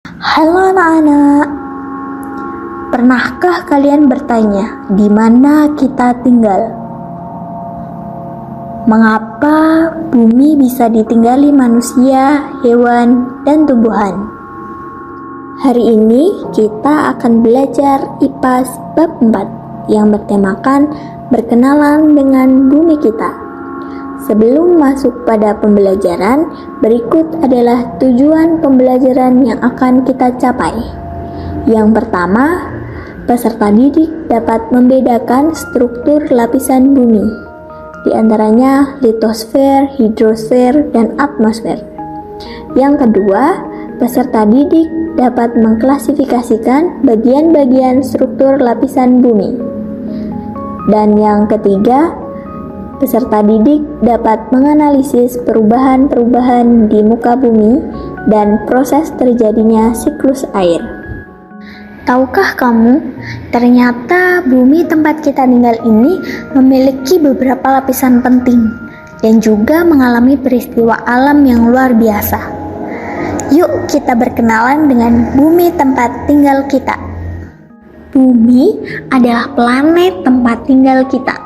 Halo anak-anak, pernahkah kalian bertanya di mana kita tinggal? Mengapa bumi bisa ditinggali manusia, hewan, dan tumbuhan? Hari ini kita akan belajar IPAS bab 4 yang bertemakan berkenalan dengan bumi kita. Sebelum masuk pada pembelajaran, berikut adalah tujuan pembelajaran yang akan kita capai. Yang pertama, peserta didik dapat membedakan struktur lapisan bumi, di antaranya litosfer, hidrosfer, dan atmosfer. Yang kedua, peserta didik dapat mengklasifikasikan bagian-bagian struktur lapisan bumi. Dan yang ketiga, peserta didik dapat menganalisis perubahan-perubahan di muka bumi dan proses terjadinya siklus air. Tahukah kamu, ternyata bumi tempat kita tinggal ini memiliki beberapa lapisan penting dan juga mengalami peristiwa alam yang luar biasa. Yuk kita berkenalan dengan bumi tempat tinggal kita. Bumi adalah planet tempat tinggal kita.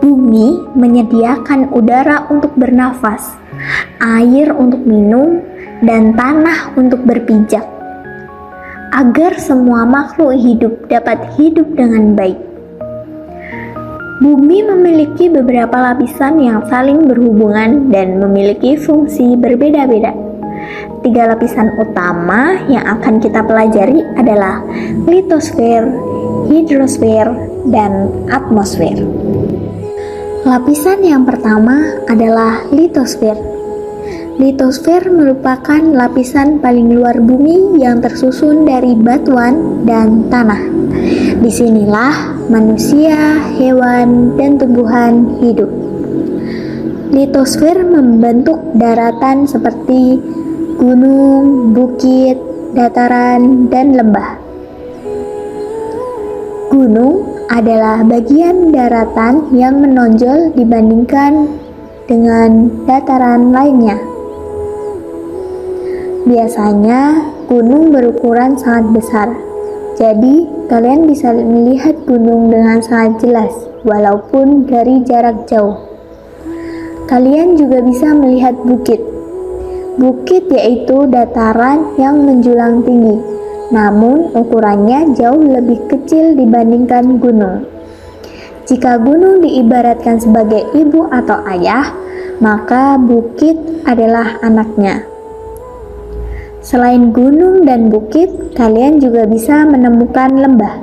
Bumi menyediakan udara untuk bernafas, air untuk minum, dan tanah untuk berpijak, agar semua makhluk hidup dapat hidup dengan baik. Bumi memiliki beberapa lapisan yang saling berhubungan dan memiliki fungsi berbeda-beda. 3 lapisan utama yang akan kita pelajari adalah litosfer, hidrosfer, dan atmosfer. Lapisan yang pertama adalah litosfer. Litosfer merupakan lapisan paling luar bumi yang tersusun dari batuan dan tanah. Disinilah manusia, hewan, dan tumbuhan hidup. Litosfer membentuk daratan seperti gunung, bukit, dataran, dan lembah. Gunung adalah bagian daratan yang menonjol dibandingkan dengan dataran lainnya. Biasanya gunung berukuran sangat besar, jadi kalian bisa melihat gunung dengan sangat jelas walaupun dari jarak jauh. Kalian juga bisa melihat bukit. Bukit yaitu dataran yang menjulang tinggi, namun ukurannya jauh lebih kecil dibandingkan gunung. Jika gunung diibaratkan sebagai ibu atau ayah, maka bukit adalah anaknya. Selain gunung dan bukit, kalian juga bisa menemukan lembah.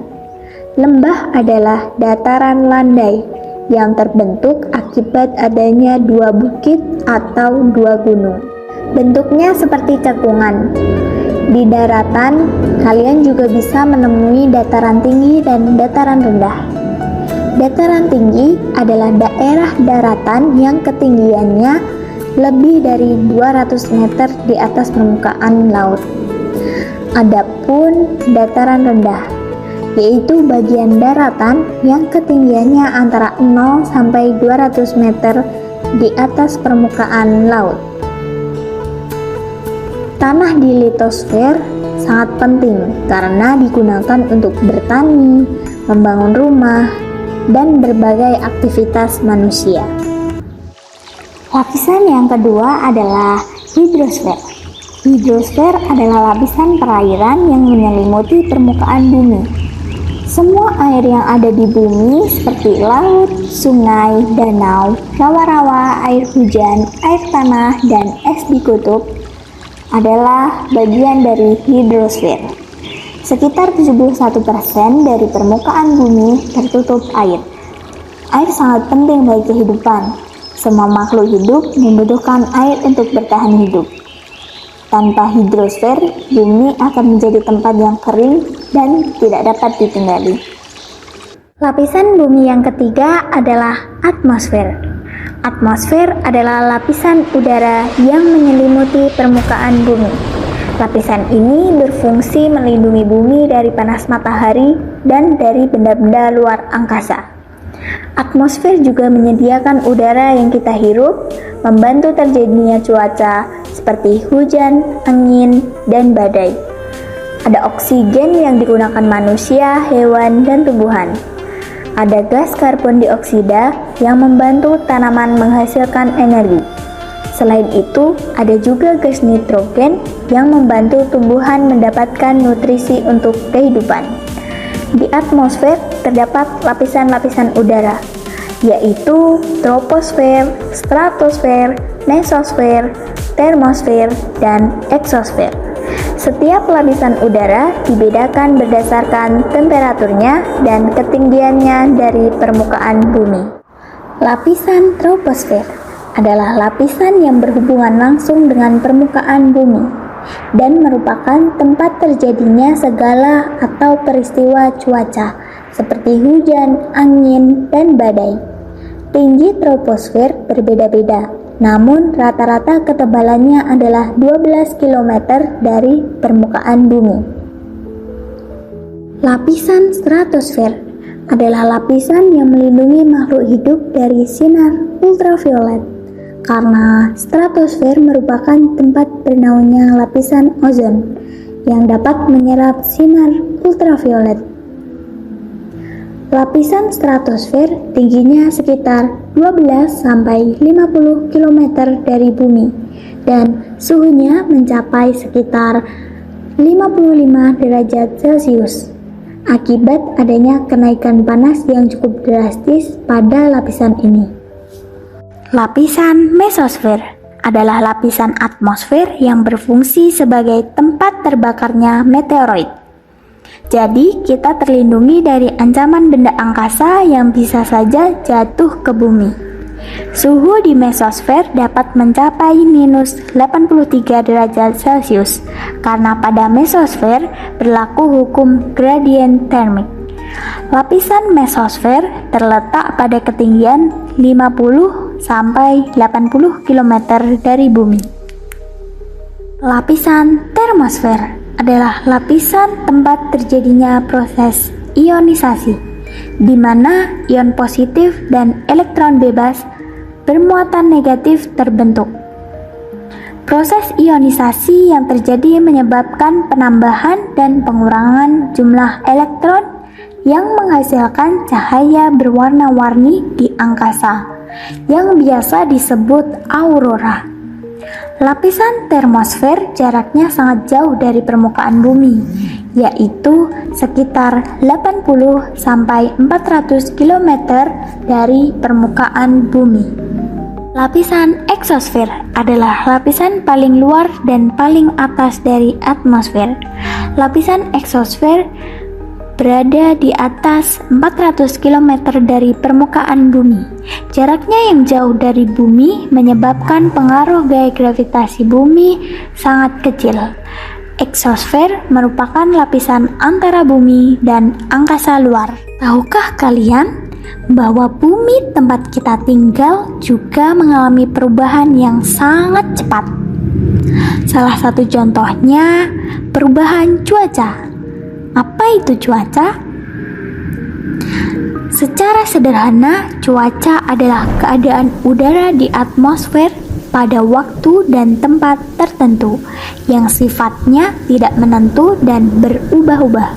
Lembah adalah dataran landai yang terbentuk akibat adanya 2 bukit atau 2 gunung. Bentuknya seperti cekungan. Di daratan, kalian juga bisa menemui dataran tinggi dan dataran rendah. Dataran tinggi adalah daerah daratan yang ketinggiannya lebih dari 200 meter di atas permukaan laut. Adapun dataran rendah, yaitu bagian daratan yang ketinggiannya antara 0 sampai 200 meter di atas permukaan laut. Tanah di litosfer sangat penting karena digunakan untuk bertani, membangun rumah, dan berbagai aktivitas manusia. Lapisan yang kedua adalah hidrosfer. Hidrosfer adalah lapisan perairan yang menyelimuti permukaan bumi. Semua air yang ada di bumi seperti laut, sungai, danau, rawa-rawa, air hujan, air tanah, dan es di kutub adalah bagian dari hidrosfer. Sekitar 71% dari permukaan bumi tertutup air. Air sangat penting bagi kehidupan. Semua makhluk hidup membutuhkan air untuk bertahan hidup. Tanpa hidrosfer, bumi akan menjadi tempat yang kering dan tidak dapat ditinggali. Lapisan bumi yang ketiga adalah atmosfer. Atmosfer adalah lapisan udara yang menyelimuti permukaan bumi. Lapisan ini berfungsi melindungi bumi dari panas matahari dan dari benda-benda luar angkasa. Atmosfer juga menyediakan udara yang kita hirup, membantu terjadinya cuaca seperti hujan, angin, dan badai. Ada oksigen yang digunakan manusia, hewan, dan tumbuhan. Ada gas karbon dioksida yang membantu tanaman menghasilkan energi. Selain itu, ada juga gas nitrogen yang membantu tumbuhan mendapatkan nutrisi untuk kehidupan. Di atmosfer terdapat lapisan-lapisan udara, yaitu troposfer, stratosfer, mesosfer, termosfer, dan eksosfer. Setiap lapisan udara dibedakan berdasarkan temperaturnya dan ketinggiannya dari permukaan bumi. Lapisan troposfer adalah lapisan yang berhubungan langsung dengan permukaan bumi dan merupakan tempat terjadinya segala atau peristiwa cuaca seperti hujan, angin, dan badai. Tinggi troposfer berbeda-beda, namun rata-rata ketebalannya adalah 12 km dari permukaan bumi. Lapisan stratosfer adalah lapisan yang melindungi makhluk hidup dari sinar ultraviolet, karena stratosfer merupakan tempat bernaungnya lapisan ozon yang dapat menyerap sinar ultraviolet. Lapisan stratosfer tingginya sekitar 12-50 km dari bumi dan suhunya mencapai sekitar 55 derajat Celcius akibat adanya kenaikan panas yang cukup drastis pada lapisan ini. Lapisan mesosfer adalah lapisan atmosfer yang berfungsi sebagai tempat terbakarnya meteoroid. Jadi, kita terlindungi dari ancaman benda angkasa yang bisa saja jatuh ke bumi. Suhu di mesosfer dapat mencapai minus 83 derajat Celcius karena pada mesosfer berlaku hukum gradient termik. Lapisan mesosfer terletak pada ketinggian 50-80 km dari bumi. Lapisan termosfer adalah lapisan tempat terjadinya proses ionisasi, di mana ion positif dan elektron bebas bermuatan negatif terbentuk. Proses ionisasi yang terjadi menyebabkan penambahan dan pengurangan jumlah elektron yang menghasilkan cahaya berwarna-warni di angkasa, yang biasa disebut aurora. Lapisan termosfer jaraknya sangat jauh dari permukaan bumi, yaitu sekitar 80-400 km dari permukaan bumi. Lapisan eksosfer adalah lapisan paling luar dan paling atas dari atmosfer. Lapisan eksosfer berada di atas 400 km dari permukaan bumi. Jaraknya yang jauh dari bumi menyebabkan pengaruh gaya gravitasi bumi sangat kecil. Eksosfer merupakan lapisan antara bumi dan angkasa luar. Tahukah kalian bahwa bumi tempat kita tinggal juga mengalami perubahan yang sangat cepat? Salah satu contohnya perubahan cuaca. Apa itu cuaca? Secara sederhana, cuaca adalah keadaan udara di atmosfer pada waktu dan tempat tertentu yang sifatnya tidak menentu dan berubah-ubah.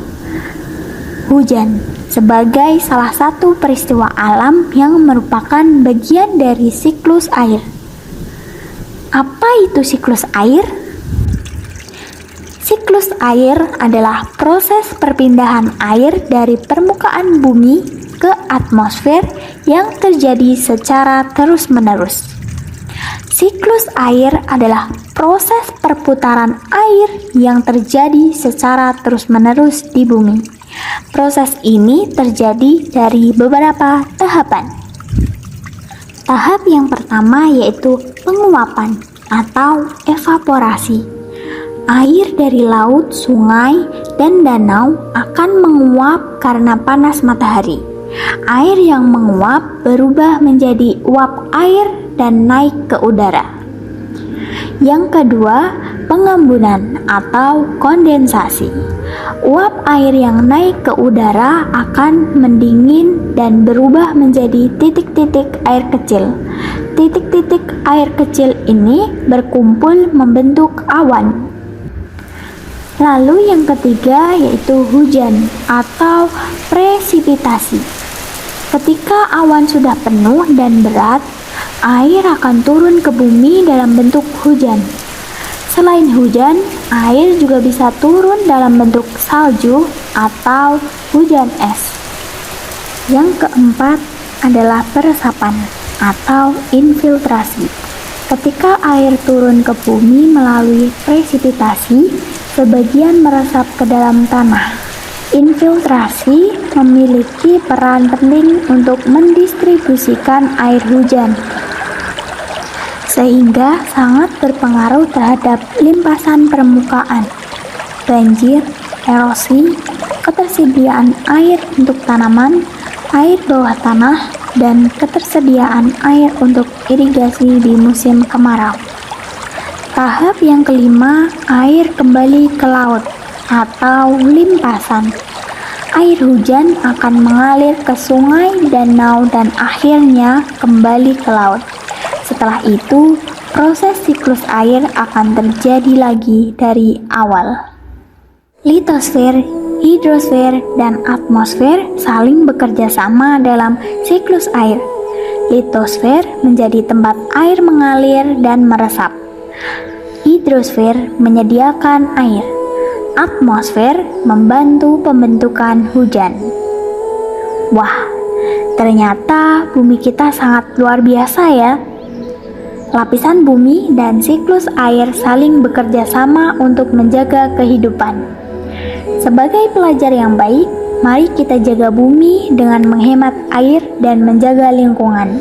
Hujan sebagai salah satu peristiwa alam yang merupakan bagian dari siklus air. Apa itu siklus air? Siklus air adalah proses perpindahan air dari permukaan bumi ke atmosfer yang terjadi secara terus-menerus. Siklus air adalah proses perputaran air yang terjadi secara terus-menerus di bumi. Proses ini terjadi dari beberapa tahapan. Tahap yang pertama yaitu penguapan atau evaporasi. Air dari laut, sungai, dan danau akan menguap karena panas matahari. Air yang menguap berubah menjadi uap air dan naik ke udara. Yang kedua, pengembunan atau kondensasi. Uap air yang naik ke udara akan mendingin dan berubah menjadi titik-titik air kecil. titik-titik air kecil ini berkumpul membentuk awan. Lalu yang ketiga yaitu hujan atau presipitasi. Ketika awan sudah penuh dan berat, air akan turun ke bumi dalam bentuk hujan. Selain hujan, air juga bisa turun dalam bentuk salju atau hujan es. Yang keempat adalah peresapan atau infiltrasi. Ketika air turun ke bumi melalui presipitasi, sebagian meresap ke dalam tanah. Infiltrasi memiliki peran penting untuk mendistribusikan air hujan, sehingga sangat berpengaruh terhadap limpasan permukaan, banjir, erosi, ketersediaan air untuk tanaman, air bawah tanah, dan ketersediaan air untuk irigasi di musim kemarau. Tahap yang kelima, air kembali ke laut atau limpasan. Air hujan akan mengalir ke sungai, danau, dan akhirnya kembali ke laut. Setelah itu, proses siklus air akan terjadi lagi dari awal. Litosfer, hidrosfer, dan atmosfer saling bekerja sama dalam siklus air. Litosfer menjadi tempat air mengalir dan meresap. Hidrosfer menyediakan air. Atmosfer membantu pembentukan hujan. Wah, ternyata bumi kita sangat luar biasa ya. Lapisan bumi dan siklus air saling bekerja sama untuk menjaga kehidupan. Sebagai pelajar yang baik, mari kita jaga bumi dengan menghemat air dan menjaga lingkungan.